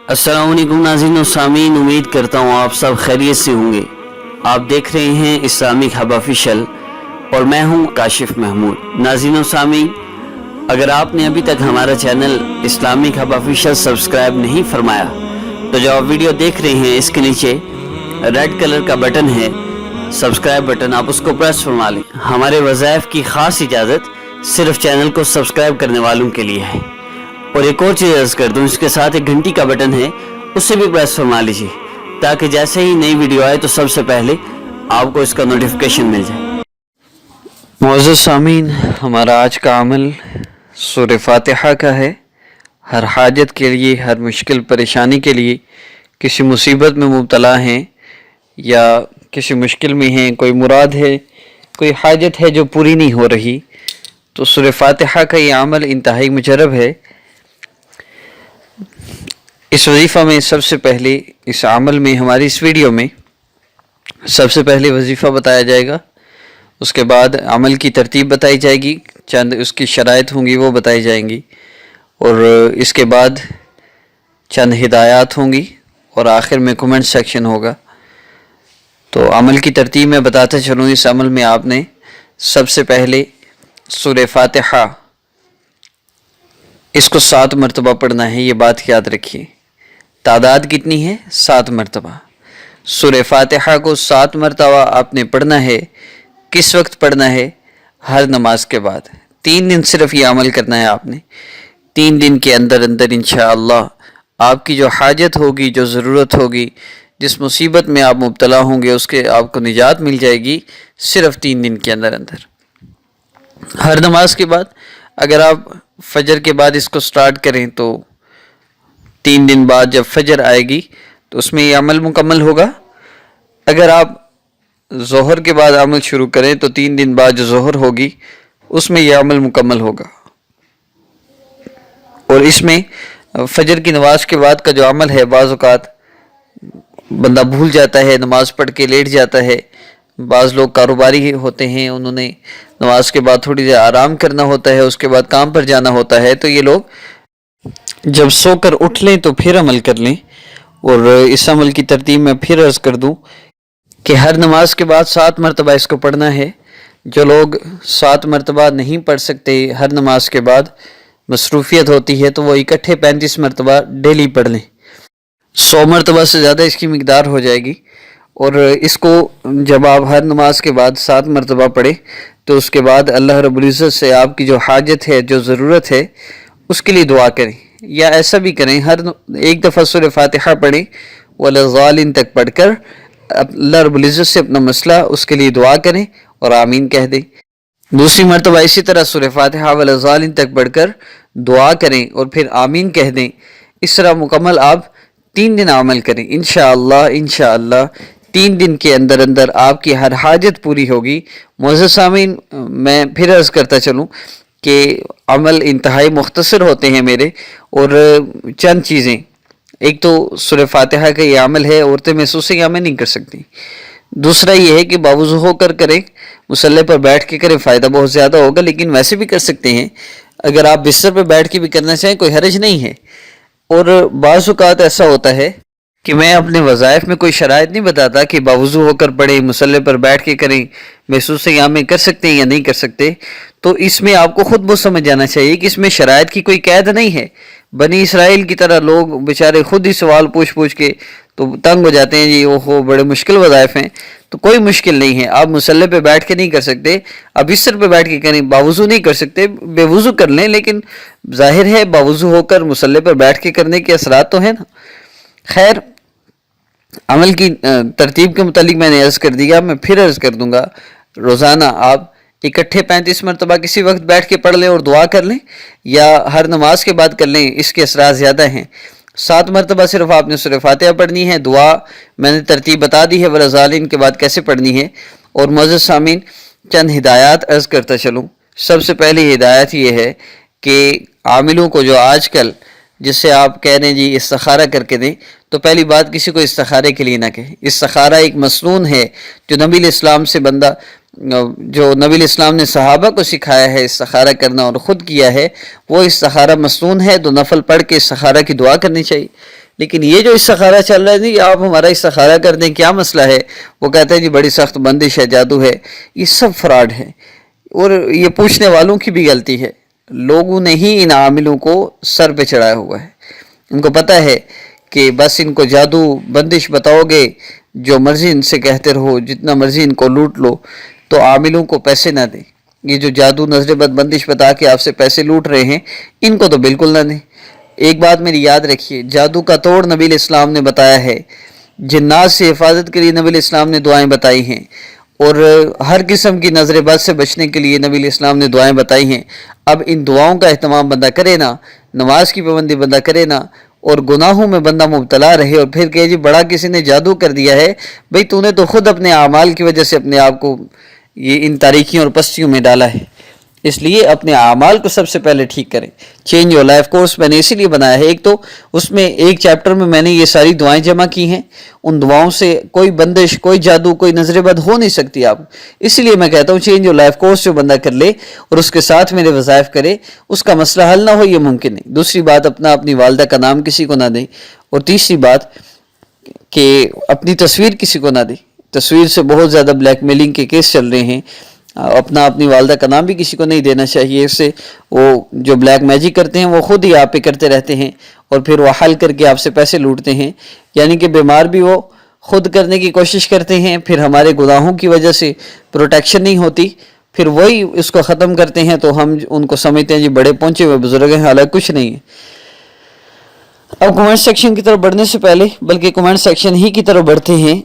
अस्सलाम वालेकुम नाज़रीन और सामीन, उम्मीद करता हूँ आप सब खैरियत से होंगे। आप देख रहे हैं इस्लामिक हब ऑफिशियल और मैं हूँ काशिफ महमूद। नाज़रीन और सामीन, अगर आपने अभी तक हमारा channel Islamic hub official subscribe नहीं फरमाया तो जो आप वीडियो देख रहे हैं इसके नीचे रेड कलर का बटन है सब्सक्राइब बटन, आप उसको प्रेस फरमा लें। हमारे वज़ाइफ की ख़ास इजाज़त सिर्फ चैनल को सब्सक्राइब करने वालों के लिए है। और एक और चीज़ अर्ज़ कर दूँ, इसके साथ एक घंटी का बटन है, उससे भी प्रेस फरमा लीजिए ताकि जैसे ही नई वीडियो आए तो सबसे पहले आपको इसका नोटिफिकेशन मिल जाए। मुअज़्ज़ज़ सामीन, हमारा आज का अमल सूरह फातिहा का है। हर हाजत के लिए, हर मुश्किल परेशानी के लिए, किसी मुसीबत में मुब्तला हैं या किसी मुश्किल में हैं, कोई मुराद है, कोई हाजत है जो पूरी नहीं हो रही, तो सूरह फातिहा का ये अमल इंतहाई मुजरब है। इस वजीफ़ा में सबसे पहले, इस अमल में, हमारी इस वीडियो में सबसे पहले वजीफ़ा बताया जाएगा, उसके बाद अमल की तरतीब बताई जाएगी, चंद उसकी शराइत होंगी वो बताई जाएंगी, और इसके बाद चंद हिदायत होंगी और आखिर में कमेंट सेक्शन होगा। तो अमल की तरतीब में बताते चलूँ। इस अमल में आपने सबसे पहले सूरह फातिहा इसको 7 मरतबा पढ़ना है, ये बात याद रखिए। तादाद कितनी है? 7 मरतबा। सूरह फातिहा को 7 मरतबा आपने पढ़ना है। किस वक्त पढ़ना है? हर नमाज के बाद। 3 दिन सिर्फ ये अमल करना है आपने। 3 दिन के अंदर अंदर इंशाअल्लाह आपकी जो हाजत होगी, जो ज़रूरत होगी, जिस मुसीबत में आप मुब्तला होंगे उसके आपको निजात मिल जाएगी, सिर्फ 3 दिन के अंदर अंदर। हर नमाज के बाद, अगर आप फजर के बाद इसको स्टार्ट करें तो 3 दिन बाद जब फजर आएगी तो उसमें ये अमल मुकम्मल होगा। अगर आप ज़ोहर के बाद अमल शुरू करें तो 3 दिन बाद जो ज़ोहर होगी उसमें यह अमल मुकम्मल होगा। और इसमें फजर की नमाज के बाद का जो अमल है, बाज़ औक़ात बंदा भूल जाता है, नमाज पढ़ के लेट जाता है। बाज़ लोग कारोबारी होते हैं, उन्होंने नमाज के बाद थोड़ी देर आराम करना होता है, उसके बाद काम पर जाना होता है, तो ये लोग जब सोकर उठ लें तो फिर अमल कर लें। और इस अमल की तरतीब में फिर अर्ज़ कर दूं कि हर नमाज के बाद 7 मरतबा इसको पढ़ना है। जो लोग 7 मरतबा नहीं पढ़ सकते, हर नमाज के बाद मसरूफियत होती है, तो वो इकट्ठे 35 मरतबा डेली पढ़ लें। 100 मरतबा से ज़्यादा इसकी मिकदार हो जाएगी। और इसको जब आप हर नमाज के बाद 7 मरतबा पढ़ें तो उसके बाद अल्लाह रब्बुल इज़्ज़त से आपकी जो हाजत है, जो ज़रूरत है, उसके लिए दुआ करें। या ऐसा भी करें, हर एक दफ़ा सूरह फातिहा पढ़ें, वलज़ालिन तक पढ़कर अल्लाह रब्बुल इज़्ज़त से अपना मसला, उसके लिए दुआ करें और आमीन कह दें। दूसरी मरतबा इसी तरह सूरह फातिहा वलज़ालिन तक पढ़कर दुआ करें और फिर आमीन कह दें। इस तरह मुकम्मल आप 3 दिन अमल करें। इंशाअल्लाह 3 दिन के अंदर अंदर आपकी हर हाजत पूरी होगी। मुअज़्ज़ज़ सामीन, मैं फिर अर्ज़ करता चलूँ कि अमल इंतहाई मुख्तसर होते हैं मेरे, और चंद चीज़ें, एक तो सूरह फातिहा का ये अमल है, औरतें महसूस अमल नहीं कर सकती। दूसरा ये है कि बावुज़ू होकर करें, मुसल्ले पर बैठ के करें, फ़ायदा बहुत ज़्यादा होगा, लेकिन वैसे भी कर सकते हैं। अगर आप बिस्तर पर बैठ के भी करना चाहें कोई हर्ज नहीं है। और बाज़ औक़ात ऐसा होता है कि मैं अपने वज़ाइफ में कोई शराइत नहीं बताता कि बावुज़ू होकर पढ़ें, मुसल्ले पर बैठ के करें, महसूस में कर सकते हैं या नहीं कर सकते। तो इसमें आपको खुद वो समझ जाना चाहिए कि इसमें शराइत की कोई कैद नहीं है। बनी इसराइल की तरह लोग बेचारे खुद ही सवाल पूछ पूछ के तो तंग हो जाते हैं, जी ओहो बड़े मुश्किल वज़ाइफ हैं। तो कोई मुश्किल नहीं है। आप मुसल्ले पे बैठ के नहीं कर सकते, आप बिस्तर पे बैठ के करें। बावुज़ू नहीं कर सकते, बेवुज़ू कर लें, लेकिन जाहिर है बावुज़ू होकर मुसल्ले पर बैठ के करने के असरात तो हैं ना। खैर, अमल की तरतीब के मुतालिक मैंने अर्ज़ कर दिया, मैं फिर अर्ज़ कर दूंगा। रोज़ाना आप इकट्ठे 35 मरतबा किसी वक्त बैठ के पढ़ लें और दुआ कर लें, या हर नमाज के बाद कर लें, इसके असरात ज़्यादा हैं। 7 मरतबा सिर्फ आपने सूरह फातिहा पढ़नी है। दुआ मैंने तरतीब बता दी है, वलज़ालिन के बाद कैसे पढ़नी है। और मुअज़्ज़ज़ सामीन, चंद हिदायत अर्ज़ करता चलूँ। सबसे पहली हिदायत ये है कि आमिलों को जो आजकल जिससे आप कह रहे हैं जी इस्तिखारा करके दें, तो पहली बात किसी को इस्तिखारे के लिए ना कहें। इस्तिखारा एक मसनून है जो नबी इस्लाम से बंदा, जो नबी इस्लाम ने सहाबा को सिखाया है इस्तिखारा करना और ख़ुद किया है, वो इस्तिखारा मसनून है। तो नफल पढ़ के इस्तिखारा की दुआ करनी चाहिए। لیکن یہ جو استخارہ چل رہا ہے نہیں، آپ ہمارا استخارہ کر دیں، کیا مسئلہ ہے، وہ کہتے ہیں جی بڑی سخت بندش ہے، جادو ہے، یہ سب فراڈ ہے، اور یہ پوچھنے والوں کی بھی غلطی ہے۔ لوگوں نے ہی ان عاملوں کو سر پہ چڑھایا ہوا ہے، ان کو پتہ ہے کہ بس ان کو جادو بندش بتاؤ گے، جو مرضی ان سے کہتے رہو، جتنا مرضی ان کو لوٹ لو، تو عاملوں کو پیسے نہ دیں۔ یہ جو جادو نظر بد بندش بتا کے آپ سے پیسے لوٹ رہے ہیں، ان کو تو بالکل نہ دیں۔ ایک بات میری یاد رکھیے، جادو کا توڑ نبی علیہ السلام نے بتایا ہے، جنات سے حفاظت کے لیے نبی علیہ السلام نے دعائیں بتائی ہیں، اور ہر قسم کی نظر بد سے بچنے کے لیے نبی علیہ السلام نے دعائیں بتائی ہیں۔ اب ان دعاؤں کا اہتمام بندہ کرے نا، نماز کی پابندی بندہ کرے نا، اور گناہوں میں بندہ مبتلا رہے، اور پھر کہے جی بڑا کسی نے جادو کر دیا ہے، بھئی تو نے تو خود اپنے اعمال کی وجہ سے اپنے آپ کو یہ ان تاریکیوں اور پستیوں میں ڈالا ہے۔ اس لیے اپنے اعمال کو سب سے پہلے ٹھیک کریں۔ چینج یور لائف کورس میں نے اسی لیے بنایا ہے، ایک تو اس میں ایک چیپٹر میں میں نے یہ ساری دعائیں جمع کی ہیں، ان دعاؤں سے کوئی بندش، کوئی جادو، کوئی نظر بد ہو نہیں سکتی آپ، اسی لیے میں کہتا ہوں چینج یور لائف کورس جو بندہ کر لے اور اس کے ساتھ میرے وظائف کرے، اس کا مسئلہ حل نہ ہو یہ ممکن نہیں۔ دوسری بات، اپنی والدہ کا نام کسی کو نہ دیں، اور تیسری بات کہ اپنی تصویر کسی کو نہ دیں۔ تصویر سے بہت زیادہ بلیک میلنگ کے کیس چل رہے ہیں، اپنی والدہ کا نام بھی کسی کو نہیں دینا چاہیے، اس سے وہ جو بلیک میجک کرتے ہیں وہ خود ہی آپ پہ کرتے رہتے ہیں، اور پھر وہ حل کر کے آپ سے پیسے لوٹتے ہیں، یعنی کہ بیمار بھی وہ خود کرنے کی کوشش کرتے ہیں، پھر ہمارے گناہوں کی وجہ سے پروٹیکشن نہیں ہوتی، پھر وہی اس کو ختم کرتے ہیں، تو ہم ان کو سمجھتے ہیں جی بڑے پہنچے ہوئے بزرگ ہیں، حالانکہ کچھ نہیں ہے۔ اب کمنٹ سیکشن کی طرف بڑھنے سے پہلے، بلکہ کمنٹ سیکشن ہی کی طرف بڑھتے ہیں،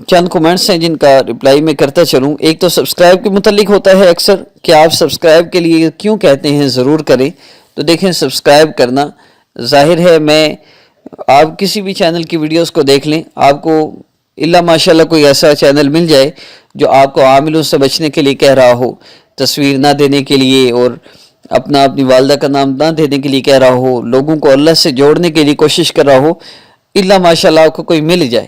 چند کمنٹس ہیں جن کا رپلائی میں کرتا چلوں۔ ایک تو سبسکرائب کے متعلق ہوتا ہے اکثر کہ آپ سبسکرائب کے لیے کیوں کہتے ہیں، ضرور کریں۔ تو دیکھیں، سبسکرائب کرنا ظاہر ہے، آپ کسی بھی چینل کی ویڈیوز کو دیکھ لیں، آپ کو الا ماشاءاللہ کوئی ایسا چینل مل جائے جو آپ کو عاملوں سے بچنے کے لیے کہہ رہا ہو، تصویر نہ دینے کے لیے، اور اپنی والدہ کا نام نہ دینے کے لیے کہہ رہا ہو، لوگوں کو اللہ سے جوڑنے کے لیے کوشش کر رہا ہو، الا ماشاءاللہ آپ کو کوئی مل جائے،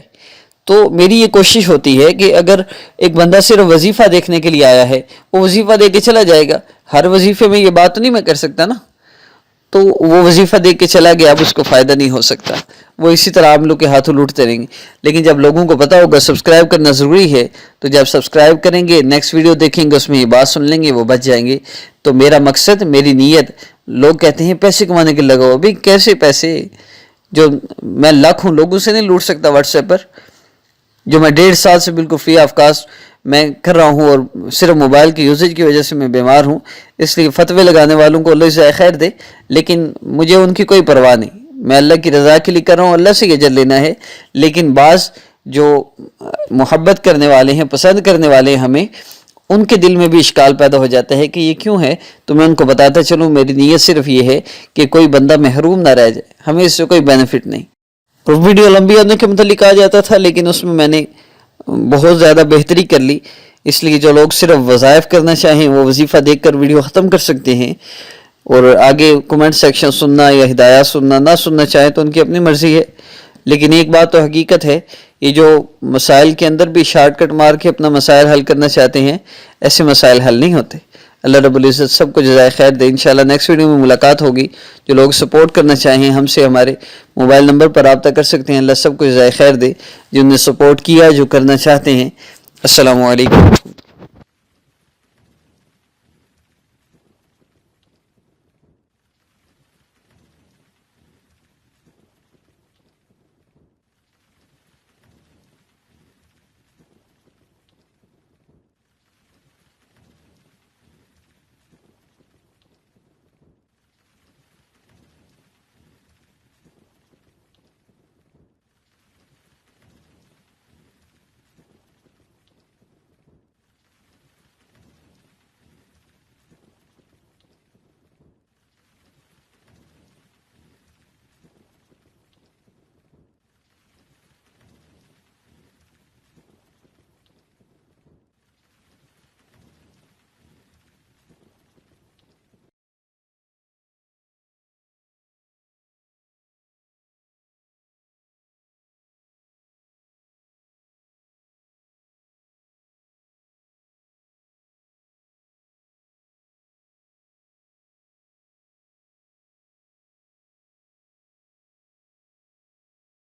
تو میری یہ کوشش ہوتی ہے کہ اگر ایک بندہ صرف وظیفہ دیکھنے کے لیے آیا ہے، وہ وظیفہ دے کے چلا جائے گا، ہر وظیفے میں یہ بات تو نہیں میں کر سکتا نا، تو وہ وظیفہ دیکھ کے چلا گیا، اب اس کو فائدہ نہیں ہو سکتا، وہ اسی طرح آپ لوگ کے ہاتھوں لوٹتے رہیں گے۔ لیکن جب لوگوں کو پتا ہوگا سبسکرائب کرنا ضروری ہے، تو جب سبسکرائب کریں گے، نیکسٹ ویڈیو دیکھیں گے، اس میں یہ بات سن لیں گے، وہ بچ جائیں گے۔ تو میرا مقصد، میری نیت، لوگ کہتے ہیں پیسے کمانے کے لگا ہو، بھئی کیسے پیسے؟ جو میں لاکھوں لوگوں سے نہیں لوٹ سکتا واٹس ایپ پر، جو میں 1.5 سال سے بالکل فری آف کاسٹ میں کر رہا ہوں، اور صرف موبائل کی یوزیج کی وجہ سے میں بیمار ہوں، اس لیے فتوے لگانے والوں کو اللہ جزائے خیر دے، لیکن مجھے ان کی کوئی پرواہ نہیں، میں اللہ کی رضا کے لیے کر رہا ہوں، اللہ سے اجر لینا ہے۔ لیکن بعض جو محبت کرنے والے ہیں، پسند کرنے والے ہیں ہمیں، ان کے دل میں بھی اشکال پیدا ہو جاتا ہے کہ یہ کیوں ہے، تو میں ان کو بتاتا چلوں میری نیت صرف یہ ہے کہ کوئی بندہ محروم نہ رہ جائے، ہمیں اس سے کوئی بینیفٹ نہیں۔ اور ویڈیو لمبی ہونے کے متعلق آ جاتا تھا، لیکن اس میں نے بہت زیادہ بہتری کر لی، اس لیے جو لوگ صرف وظائف کرنا چاہیں وہ وظیفہ دیکھ کر ویڈیو ختم کر سکتے ہیں، اور آگے کمنٹ سیکشن سننا یا ہدایات سننا نہ سننا چاہیں تو ان کی اپنی مرضی ہے۔ لیکن ایک بات تو حقیقت ہے، یہ جو مسائل کے اندر بھی شارٹ کٹ مار کے اپنا مسائل حل کرنا چاہتے ہیں، ایسے مسائل حل نہیں ہوتے۔ اللہ رب العزت سب کو جزائے خیر دے۔ انشاءاللہ نیکسٹ ویڈیو میں ملاقات ہوگی۔ جو لوگ سپورٹ کرنا چاہیں ہم سے ہمارے موبائل نمبر پر رابطہ کر سکتے ہیں۔ اللہ سب کو جزائے خیر دے، جن نے سپورٹ کیا، جو کرنا چاہتے ہیں۔ السلام علیکم۔